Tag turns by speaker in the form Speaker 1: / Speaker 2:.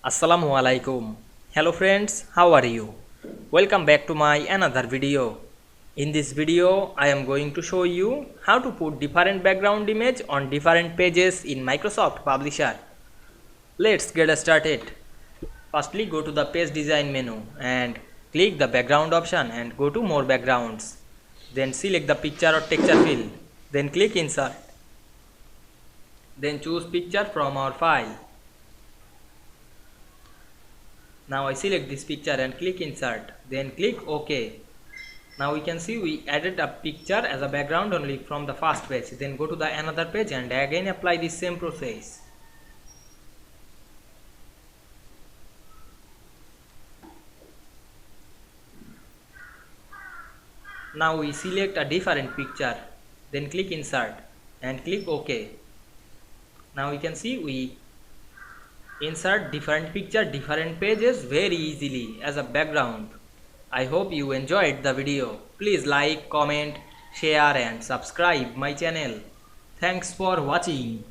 Speaker 1: Assalamu Walaikum. Hello friends, how are you? Welcome back to my another video. In this video, I am going to show you how to put different background image on different pages in Microsoft Publisher. Let's get started. Firstly, go to the page design menu and click the background option and go to more backgrounds. Then select the picture or texture field. Then click insert. Then choose picture from our file. Now I select this picture and click insert, then click OK. Now we can see we added a picture as a background only from the first page. Then go to the another page and again apply the same process. Now we select a different picture, then click insert and click OK. Now we can see we insert different picture, different pages very easily as a background. I hope you enjoyed the video. Please like, comment, share and subscribe my channel. Thanks for watching.